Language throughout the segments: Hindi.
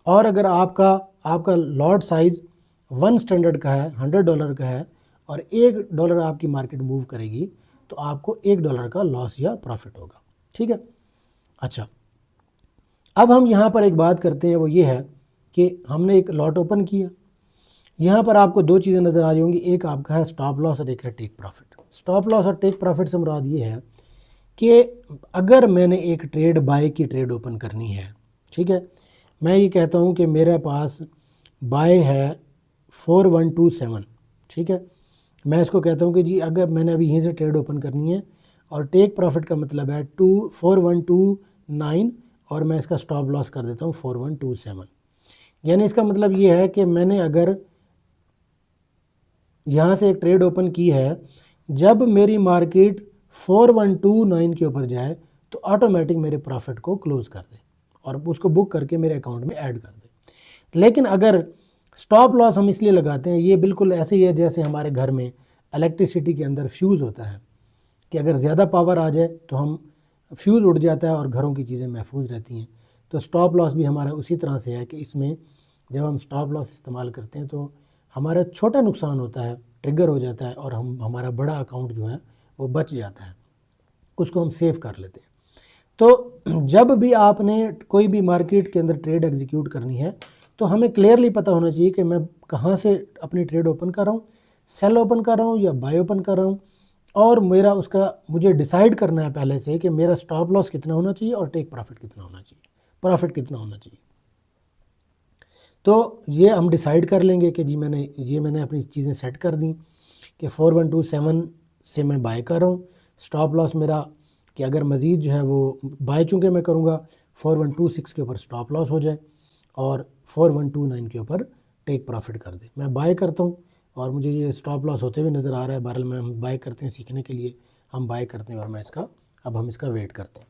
और अगर आपका लॉट साइज़ 1 स्टैंडर्ड का है, $100 का है और $1 आपकी मार्केट मूव करेगी तो आपको $1 का लॉस या प्रॉफिट होगा। ठीक है। अच्छा, अब हम यहाँ पर एक बात करते हैं, वो ये है कि हमने एक लॉट ओपन किया। यहाँ पर आपको दो चीज़ें नज़र आ रही होंगी, एक आपका है स्टॉप लॉस और एक है टेक प्रॉफिट। स्टॉप लॉस और टेक प्रॉफिट से मुराद ये है कि अगर मैंने एक ट्रेड बाय की ट्रेड ओपन करनी है, ठीक है, मैं ये कहता हूँ कि मेरे पास बाय है 4127, ठीक है, मैं इसको कहता हूँ कि जी अगर मैंने अभी यहीं से ट्रेड ओपन करनी है, और टेक प्रॉफिट का मतलब है 4129 और मैं इसका स्टॉप लॉस कर देता हूँ 4127। यानी इसका मतलब ये है कि मैंने अगर यहाँ से एक ट्रेड ओपन की है, जब मेरी मार्केट 4129 के ऊपर जाए तो ऑटोमेटिक मेरे प्रॉफिट को क्लोज कर दे और उसको बुक करके मेरे अकाउंट में ऐड कर दे। लेकिन अगर स्टॉप लॉस हम इसलिए लगाते हैं, ये बिल्कुल ऐसे ही है जैसे हमारे घर में इलेक्ट्रिसिटी के अंदर फ्यूज़ होता है कि अगर ज़्यादा पावर आ जाए तो हम फ्यूज़ उड़ जाता है और घरों की चीज़ें महफूज रहती हैं। तो स्टॉप लॉस भी हमारा उसी तरह से है कि इसमें जब हम स्टॉप लॉस इस्तेमाल करते हैं तो हमारा छोटा नुकसान होता है, ट्रिगर हो जाता है और हमारा बड़ा अकाउंट जो है वो बच जाता है, उसको हम सेव कर लेते हैं। तो जब भी आपने कोई भी मार्केट के अंदर ट्रेड एग्जीक्यूट करनी है तो हमें क्लियरली पता होना चाहिए कि मैं कहाँ से अपनी ट्रेड ओपन कर रहा हूँ, सेल ओपन कर रहा हूँ या बाय ओपन कर रहा हूँ, और मेरा उसका मुझे डिसाइड करना है पहले से कि मेरा स्टॉप लॉस कितना होना चाहिए और टेक प्रॉफिट कितना होना चाहिए, प्रॉफिट कितना होना चाहिए। तो ये हम डिसाइड कर लेंगे कि जी मैंने अपनी चीज़ें सेट कर दी कि 4127 से मैं बाय कर रहा हूँ। स्टॉप लॉस मेरा कि अगर मज़ीद जो है वो बाय चूँकि मैं करूँगा 4126 के ऊपर स्टॉप लॉस हो जाए और 4129 के ऊपर टेक प्रॉफिट कर दे। मैं बाय करता हूँ और मुझे ये स्टॉप लॉस होते हुए नज़र आ रहा है। बहरहाल में हम बाय करते हैं सीखने के लिए, हम बाय करते हैं और अब हम इसका वेट करते हैं।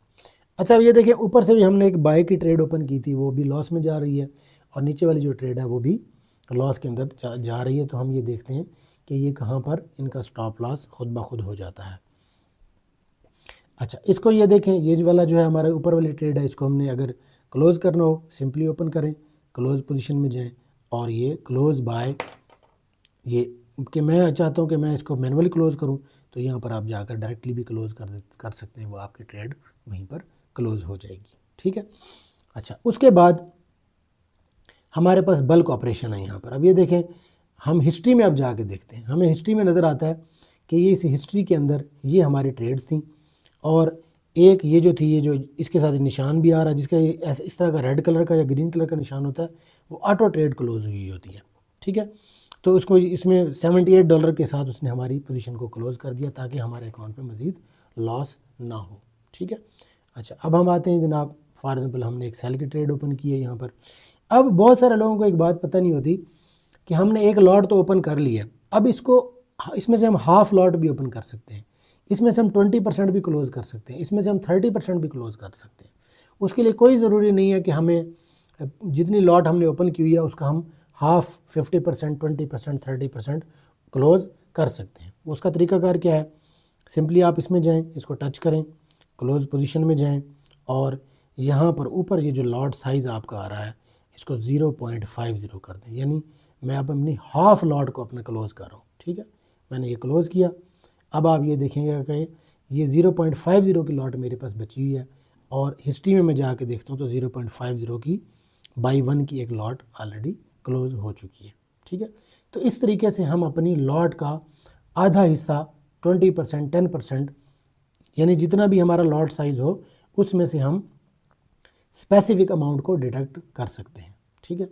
अच्छा, अब ये देखिए ऊपर से भी हमने एक बाय की ट्रेड ओपन की थी, वो भी लॉस में जा रही है और नीचे वाली जो ट्रेड है वो भी लॉस के अंदर जा रही है। तो हम ये देखते हैं कि ये कहाँ पर इनका स्टॉप लॉस खुद ब खुद हो जाता है। अच्छा, इसको ये देखें, ये जो वाला जो है हमारे ऊपर वाली ट्रेड है, इसको हमने अगर क्लोज़ करना हो सिंपली ओपन करें, क्लोज़ पोजीशन में जाएं और ये क्लोज़ बाय, ये कि मैं चाहता हूँ कि मैं इसको मैनुअली क्लोज़ करूँ तो यहाँ पर आप जाकर डायरेक्टली भी क्लोज़ कर सकते हैं, वो आपकी ट्रेड वहीं पर क्लोज़ हो जाएगी। ठीक है। अच्छा, उसके बाद हमारे पास बल्क ऑपरेशन है यहाँ पर। अब ये देखें, हम हिस्ट्री में अब जाके देखते हैं, हमें हिस्ट्री में नज़र आता है कि ये इस हिस्ट्री के अंदर ये हमारी ट्रेड्स थी और एक ये जो थी, ये जो इसके साथ निशान भी आ रहा है जिसका इस तरह का रेड कलर का या ग्रीन कलर का निशान होता है, वो ऑटो ट्रेड क्लोज हुई होती है। ठीक है। तो उसको इसमें $78 के साथ उसने हमारी पोजीशन को क्लोज़ कर दिया ताकि हमारे अकाउंट में मज़ीद लॉस ना हो। ठीक है। अच्छा, अब हम आते हैं जनाब, फॉर एग्ज़ाम्पल हमने एक सेल की ट्रेड ओपन की है यहाँ पर। अब बहुत सारे लोगों को एक बात पता नहीं होती कि हमने एक लॉट तो ओपन कर लिया, अब इसमें से हम हाफ लॉट भी ओपन कर सकते हैं, इसमें से हम 20% भी क्लोज़ कर सकते हैं, इसमें से हम 30% भी क्लोज़ कर सकते हैं। उसके लिए कोई ज़रूरी नहीं है कि हमें जितनी लॉट हमने ओपन की हुई है उसका हम हाफ 50%, 20%, 30% क्लोज़ कर सकते हैं। उसका तरीकाकार क्या है, सिंपली आप इसमें जाएं, इसको टच करें, क्लोज़ पोजीशन में जाएं और यहाँ पर ऊपर ये जो लॉट साइज़ आपका आ रहा है इसको 0.50 कर दें, यानी मैं अब अपनी हाफ लॉट को अपना क्लोज़ कर रहा हूँ। ठीक है, मैंने ये क्लोज़ किया। अब आप ये देखेंगे कि ये 0.50 की लॉट मेरे पास बची हुई है और हिस्ट्री में मैं जाके देखता हूँ तो 0.50 की बाई 1 की एक लॉट ऑलरेडी क्लोज़ हो चुकी है। ठीक है। तो इस तरीके से हम अपनी लॉट का आधा हिस्सा 20%, 10%, यानी जितना भी हमारा लॉट साइज़ हो उसमें से हम स्पेसिफिक अमाउंट को डिडक्ट कर सकते हैं। ठीक है।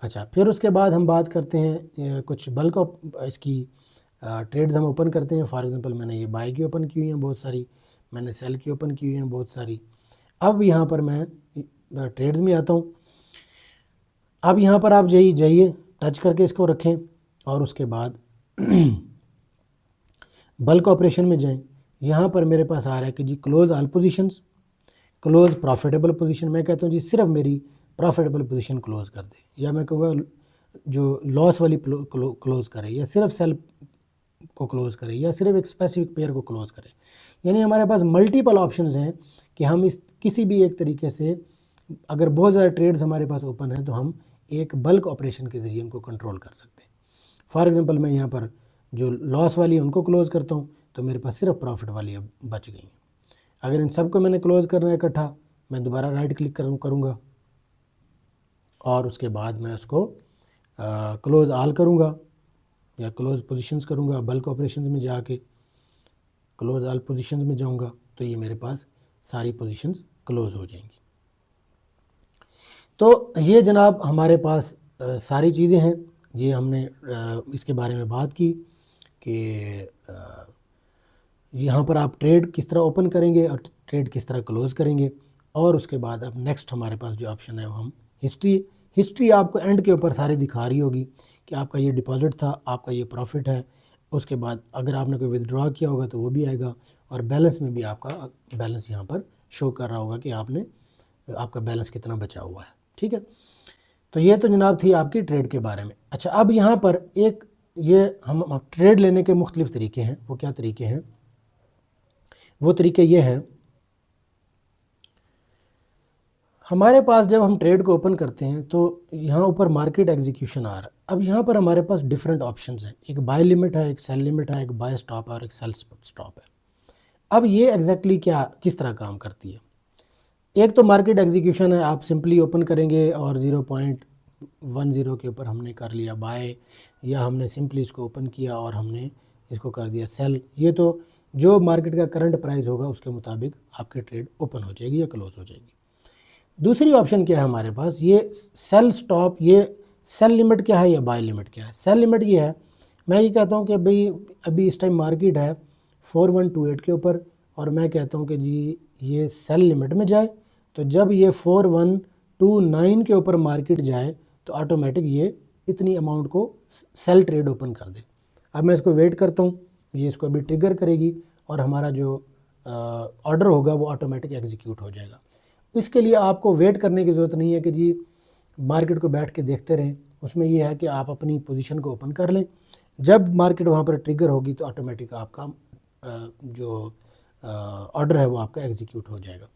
अच्छा, फिर उसके बाद हम बात करते हैं कुछ बल्क ऑफ इसकी ट्रेड्स हम ओपन करते हैं। फॉर एग्जांपल मैंने ये बाय की ओपन की हुई हैं बहुत सारी, मैंने सेल की ओपन की हुई हैं बहुत सारी। अब यहाँ पर मैं ट्रेड्स में आता हूँ। अब यहाँ पर आप जाइए टच करके इसको रखें और उसके बाद बल्क ऑपरेशन में जाएं। यहाँ पर मेरे पास आ रहा है कि जी close all positions, close profitable position. मैं कहता हूँ जी सिर्फ मेरी प्रॉफिटेबल पोजीशन क्लोज कर दे, या मैं कहूँगा जो लॉस वाली क्लोज करे, या सिर्फ सेल को क्लोज़ करें, या सिर्फ एक स्पेसिफिक पेयर को क्लोज़ करें। यानी हमारे पास मल्टीपल ऑप्शंस हैं कि हम इस किसी भी एक तरीके से अगर बहुत ज़्यादा ट्रेड्स हमारे पास ओपन है तो हम एक बल्क ऑपरेशन के ज़रिए उनको कंट्रोल कर सकते हैं। फॉर एग्जांपल मैं यहाँ पर जो लॉस वाली है उनको क्लोज़ करता हूँ तो मेरे पास सिर्फ प्रॉफिट वाली अब बच गई हैं। अगर इन सबको मैंने क्लोज़ करना है इकट्ठा, मैं दोबारा राइट क्लिक करूँगा और उसके बाद मैं उसको क्लोज़ आल करूँगा या क्लोज़ पोजीशंस करूँगा। बल्क ऑपरेशंस में जाके क्लोज़ आल पोजीशंस में जाऊँगा तो ये मेरे पास सारी पोजीशंस क्लोज़ हो जाएंगी। तो ये जनाब हमारे पास सारी चीज़ें हैं। ये हमने इसके बारे में बात की कि यहाँ पर आप ट्रेड किस तरह ओपन करेंगे और ट्रेड किस तरह क्लोज़ करेंगे। और उसके बाद अब नेक्स्ट हमारे पास जो ऑप्शन है वो हम हिस्ट्री आपको एंड के ऊपर सारी दिखा रही होगी कि आपका ये डिपॉजिट था, आपका ये प्रॉफिट है। उसके बाद अगर आपने कोई विदड्रॉ किया होगा तो वो भी आएगा और बैलेंस में भी आपका बैलेंस यहाँ पर शो कर रहा होगा कि आपका बैलेंस कितना बचा हुआ है। ठीक है, तो ये तो जनाब थी आपकी ट्रेड के बारे में। अच्छा, अब यहाँ पर एक ये हम ट्रेड लेने के मुख्तलिफ़ तरीके हैं। वो क्या तरीके हैं? वो तरीके ये हैं, हमारे पास जब हम ट्रेड को ओपन करते हैं तो यहाँ ऊपर मार्केट एग्जीक्यूशन आ रहा है। अब यहाँ पर हमारे पास डिफरेंट ऑप्शंस हैं, एक बाय लिमिट है, एक सेल लिमिट है, एक बाय स्टॉप और एक सेल स्टॉप है। अब ये एग्जैक्टली किस तरह काम करती है? एक तो मार्केट एग्जीक्यूशन है, आप सिंपली ओपन करेंगे और 0.10 के ऊपर हमने कर लिया बाय, या हमने सिंपली इसको ओपन किया और हमने इसको कर दिया सेल। ये तो जो मार्केट का करंट प्राइस होगा उसके मुताबिक आपकी ट्रेड ओपन हो जाएगी या क्लोज हो जाएगी। दूसरी ऑप्शन क्या है हमारे पास? ये सेल स्टॉप। ये सेल लिमिट क्या है या बाय लिमिट क्या है? सेल लिमिट ये है, मैं ये कहता हूँ कि भाई अभी इस टाइम मार्केट है 4128 के ऊपर और मैं कहता हूँ कि जी ये सेल लिमिट में जाए, तो जब ये 4129 के ऊपर मार्केट जाए तो ऑटोमेटिक ये इतनी अमाउंट को सेल ट्रेड ओपन कर दे। अब मैं इसको वेट करता हूँ, ये इसको अभी ट्रिगर करेगी और हमारा जो ऑर्डर होगा वो ऑटोमेटिक एग्जीक्यूट हो जाएगा। इसके लिए आपको वेट करने की ज़रूरत नहीं है कि जी मार्केट को बैठ के देखते रहें। उसमें यह है कि आप अपनी पोजीशन को ओपन कर लें, जब मार्केट वहाँ पर ट्रिगर होगी तो ऑटोमेटिक आपका जो ऑर्डर है वो आपका एग्जीक्यूट हो जाएगा।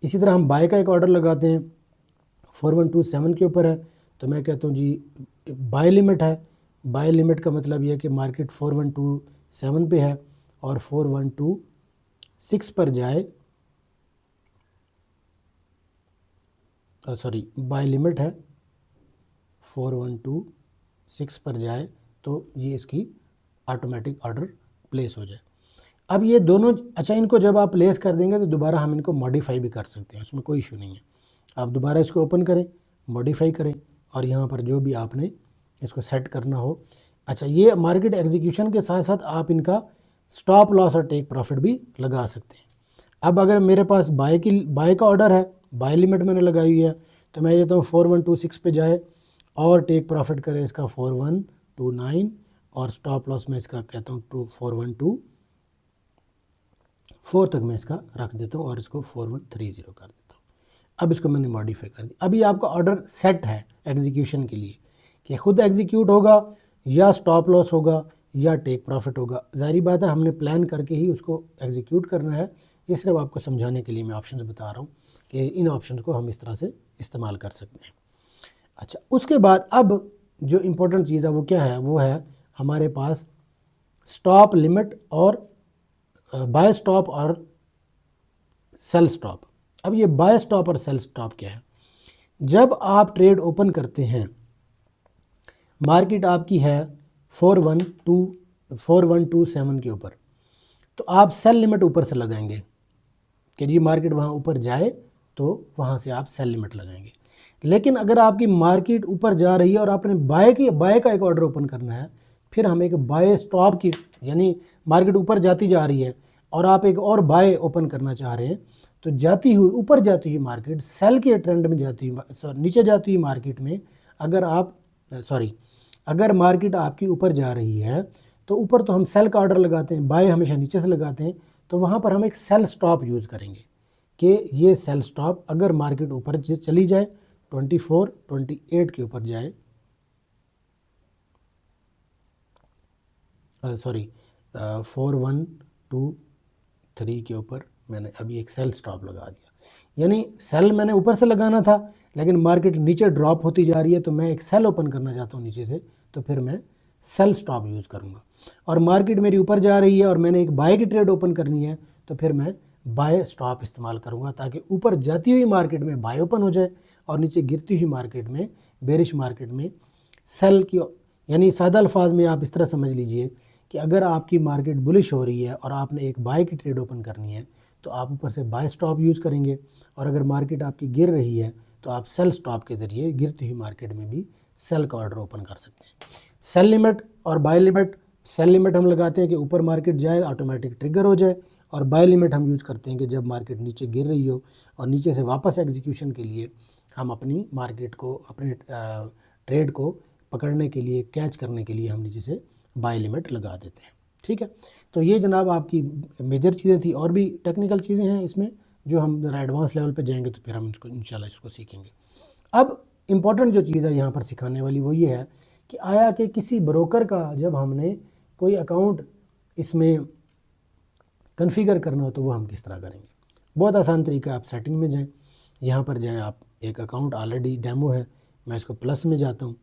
इसी तरह हम बाय का एक ऑर्डर लगाते हैं, 4127 के ऊपर है, तो मैं कहता हूँ जी बाय लिमिट है। बाय लिमिट का मतलब यह है कि मार्केट 4127 पे है और 4126 पर जाए, सॉरी बाय लिमिट है 4126 पर जाए तो ये इसकी ऑटोमेटिक ऑर्डर प्लेस हो जाए। अब ये दोनों, अच्छा इनको जब आप प्लेस कर देंगे तो दोबारा हम इनको मॉडिफाई भी कर सकते हैं, उसमें कोई इशू नहीं है। आप दोबारा इसको ओपन करें, मॉडिफाई करें और यहाँ पर जो भी आपने इसको सेट करना हो। अच्छा, ये मार्केट एग्जीक्यूशन के साथ साथ आप इनका स्टॉप लॉस और टेक प्रॉफिट भी लगा सकते हैं। अब अगर मेरे पास बाय का ऑर्डर है, बाय लिमिट मैंने लगाई हुई है, तो मैं ये तो 4126 पे जाए और टेक प्रॉफिट करे इसका 4129 और स्टॉप लॉस में इसका कहता हूँ 4124 तक मैं इसका रख देता हूँ और इसको 4130 कर देता हूँ। अब इसको मैंने मॉडिफाई कर दिया। अभी आपका ऑर्डर सेट है एग्जीक्यूशन के लिए कि खुद एग्जीक्यूट होगा या स्टॉप लॉस होगा या टेक प्रॉफिट होगा। जाहिर बात है हमने प्लान करके ही उसको एग्जीक्यूट करना है। ये सिर्फ आपको समझाने के लिए मैं ऑप्शंस बता रहा हूँ कि इन ऑप्शंस को हम इस तरह से इस्तेमाल कर सकते हैं। अच्छा, उसके बाद अब जो इम्पोर्टेंट चीज़ है वो क्या है? वो है हमारे पास स्टॉप लिमिट और बाय स्टॉप और सेल स्टॉप। अब ये बाय स्टॉप और सेल स्टॉप क्या है? जब आप ट्रेड ओपन करते हैं, मार्केट आपकी है 4127 के ऊपर, तो आप सेल लिमिट ऊपर से लगाएंगे कि जी मार्केट वहाँ ऊपर जाए तो वहाँ से आप सेल लिमिट लगाएंगे। लेकिन अगर आपकी मार्केट ऊपर जा रही है और आपने बाय का एक ऑर्डर ओपन करना है, फिर हम एक बाय स्टॉप की, यानी मार्केट ऊपर जाती जा रही है और आप एक और बाय ओपन करना चाह रहे हैं, तो जाती हुई ऊपर जाती हुई मार्केट सेल के ट्रेंड में जाती हुई, नीचे जाती हुई मार्केट में अगर मार्केट आपकी ऊपर जा रही है तो ऊपर तो हम सेल का ऑर्डर लगाते हैं, बाय हमेशा नीचे से लगाते हैं, तो वहाँ पर हम एक सेल स्टॉप यूज़ करेंगे कि ये सेल स्टॉप अगर मार्केट ऊपर चली जाए 28 के ऊपर जाए, 4123 के ऊपर मैंने अभी एक सेल स्टॉप लगा दिया। यानी सेल मैंने ऊपर से लगाना था, लेकिन मार्केट नीचे ड्रॉप होती जा रही है, तो मैं एक सेल ओपन करना चाहता हूँ नीचे से, तो फिर मैं सेल स्टॉप यूज़ करूँगा। और मार्केट मेरी ऊपर जा रही है और मैंने एक बाय की ट्रेड ओपन करनी है, तो फिर मैं बाय स्टॉप इस्तेमाल करूँगा, ताकि ऊपर जाती हुई मार्केट में बाय ओपन हो जाए और नीचे गिरती हुई मार्केट में, बेरिश मार्केट में सेल की। यानी सादा अल्फाज में आप इस तरह समझ लीजिए कि अगर आपकी मार्केट बुलिश हो रही है और आपने एक बाय की ट्रेड ओपन करनी है, तो आप ऊपर से बाय स्टॉप यूज़ करेंगे, और अगर मार्केट आपकी गिर रही है तो आप सेल स्टॉप के ज़रिए गिरती हुई मार्केट में भी सेल का ऑर्डर ओपन कर सकते हैं। सेल लिमिट और बाय लिमिट, सेल लिमिट हम लगाते हैं कि ऊपर मार्केट जाए, ऑटोमेटिक ट्रिगर हो जाए, और बाय लिमिट हम यूज़ करते हैं कि जब मार्केट नीचे गिर रही हो और नीचे से वापस एग्जीक्यूशन के लिए हम अपनी मार्केट को, अपने ट्रेड को पकड़ने के लिए, कैच करने के लिए हम नीचे से बाय लिमिट लगा देते हैं। ठीक है, तो ये जनाब आपकी मेजर चीज़ें थी, और भी टेक्निकल चीज़ें हैं इसमें जो हम ज़रा एडवांस लेवल पे जाएंगे तो फिर हम इसको इंशाल्लाह इसको सीखेंगे। अब इम्पॉर्टेंट जो चीज़ है यहाँ पर सिखाने वाली वो ये है कि आया कि किसी ब्रोकर का जब हमने कोई अकाउंट इसमें कन्फिगर करना हो तो वो हम किस तरह करेंगे। बहुत आसान तरीका, आप सेटिंग में जाएँ, यहाँ पर जाएँ, आप एक अकाउंट ऑलरेडी डेमो है, मैं इसको प्लस में जाता हूँ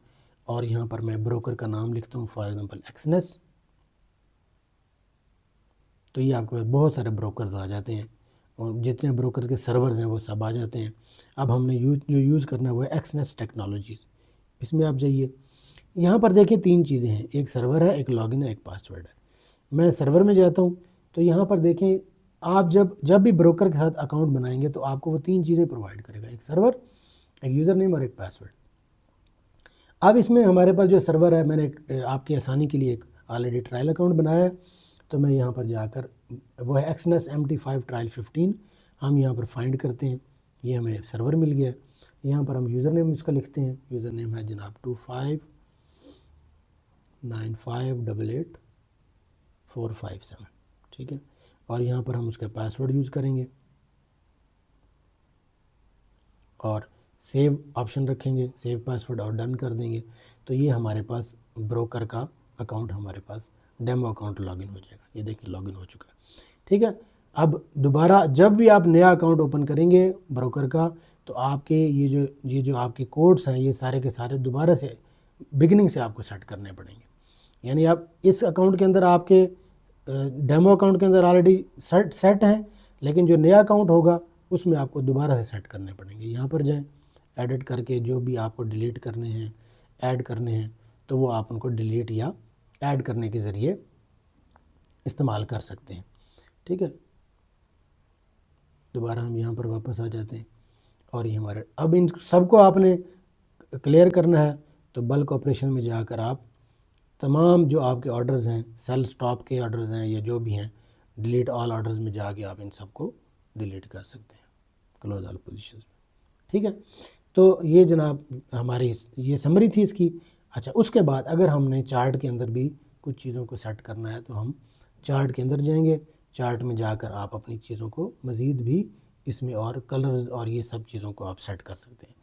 और यहाँ पर मैं ब्रोकर का नाम लिखता हूँ, फॉर एग्जांपल एक्सनेस। तो ये आपके पास बहुत सारे ब्रोकर्स आ जाते हैं और जितने ब्रोकर्स के सर्वर्स हैं वो सब आ जाते हैं। अब हमने जो यूज़ करना है वो है एक्सनेस टेक्नोलॉजीज़। इसमें आप जाइए, यहाँ पर देखें 3 चीज़ें हैं, एक सर्वर है, एक लॉगिन है, एक पासवर्ड है। मैं सर्वर में जाता हूँ, तो यहाँ पर देखें, आप जब भी ब्रोकर के साथ अकाउंट बनाएंगे तो आपको वो 3 चीज़ें प्रोवाइड करेगा, एक सर्वर, एक यूज़र नेम और एक पासवर्ड। अब इसमें हमारे पास जो सर्वर है, मैंने आपकी आसानी के लिए एक ऑलरेडी ट्रायल अकाउंट बनाया है, तो मैं यहाँ पर जाकर, वो है एक्सनेस MT5 ट्रायल 15, हम यहाँ पर फाइंड करते हैं, ये हमें सर्वर मिल गया। यहाँ पर हम यूज़र नेम इसका लिखते हैं, यूज़र नेम है जनाब 2595888457, ठीक है। और यहाँ पर हम उसका पासवर्ड यूज़ करेंगे और सेव ऑप्शन रखेंगे, सेव पासवर्ड, और डन कर देंगे। तो ये हमारे पास ब्रोकर का अकाउंट, हमारे पास डेमो अकाउंट लॉगिन हो जाएगा। ये देखिए लॉगिन हो चुका है, ठीक है। अब दोबारा जब भी आप नया अकाउंट ओपन करेंगे ब्रोकर का, तो आपके ये जो आपके कोड्स हैं, ये सारे के सारे दोबारा से बिगिनिंग से आपको सेट करने पड़ेंगे। यानी आप इस अकाउंट के अंदर, आपके डेमो अकाउंट के अंदर ऑलरेडी सेट हैं, लेकिन जो नया अकाउंट होगा उसमें आपको दोबारा से सेट करने पड़ेंगे। यहाँ पर जाएँ, एडिट करके जो भी आपको डिलीट करने हैं, ऐड करने हैं, तो वो आप उनको डिलीट या ऐड करने के ज़रिए इस्तेमाल कर सकते हैं, ठीक है। दोबारा हम यहाँ पर वापस आ जाते हैं और ये हमारे, अब इन सबको आपने क्लियर करना है, तो बल्क ऑपरेशन में जाकर आप तमाम जो आपके ऑर्डर्स हैं, सेल स्टॉप के ऑर्डर्स हैं या जो भी हैं, डिलीट ऑल ऑर्डर्स में जाके आप इन सबको डिलीट कर सकते हैं, क्लोज ऑल पोजीशंस में, ठीक है। तो ये जनाब हमारी ये समरी थी इसकी। अच्छा, उसके बाद अगर हमने चार्ट के अंदर भी कुछ चीज़ों को सेट करना है, तो हम चार्ट के अंदर जाएंगे, चार्ट में जाकर आप अपनी चीज़ों को मज़ीद भी इसमें और कलर्स और ये सब चीज़ों को आप सेट कर सकते हैं।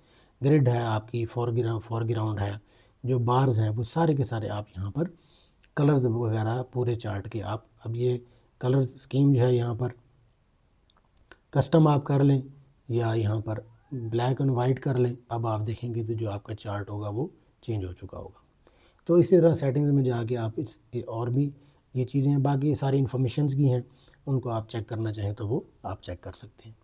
ग्रिड है आपकी, फोरग्राउंड है, जो बार्स हैं वो सारे के सारे आप यहाँ पर कलर्स वगैरह पूरे चार्ट के आप, अब ये कलर स्कीम जो है यहाँ पर कस्टम आप कर लें या यहाँ पर ब्लैक एंड वाइट कर लें। अब आप देखेंगे तो जो आपका चार्ट होगा वो चेंज हो चुका होगा। तो इसी तरह सेटिंग्स में जाके आप इस और भी ये चीज़ें हैं, बाकी सारी इन्फॉर्मेशंस की हैं, उनको आप चेक करना चाहें तो वो आप चेक कर सकते हैं,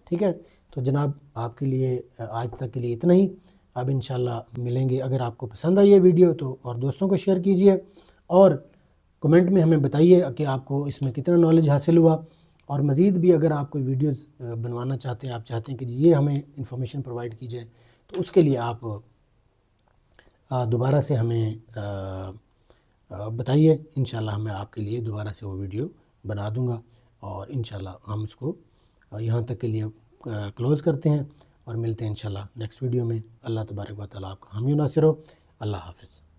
ठीक है। तो जनाब आपके लिए आज तक के लिए इतना ही। अब इंशाल्लाह मिलेंगे। अगर आपको पसंद आई है वीडियो तो और दोस्तों को शेयर कीजिए, और कमेंट में हमें बताइए कि आपको इसमें कितना नॉलेज हासिल हुआ। और मज़ीद भी अगर आप कोई वीडियोज़ बनवाना चाहते हैं, आप चाहते हैं कि ये हमें इंफॉर्मेशन प्रोवाइड की जाए, तो उसके लिए आप दोबारा से हमें बताइए। इंशाल्लाह मैं आपके लिए दोबारा से वो वीडियो बना दूंगा, और इंशाल्लाह हम उसको यहाँ तक के लिए क्लोज़ करते हैं और मिलते हैं इंशाल्लाह नेक्स्ट वीडियो में। अल्लाह तबारक व तआला आपका हामी नासिर हो। अल्लाह हाफ़िज़।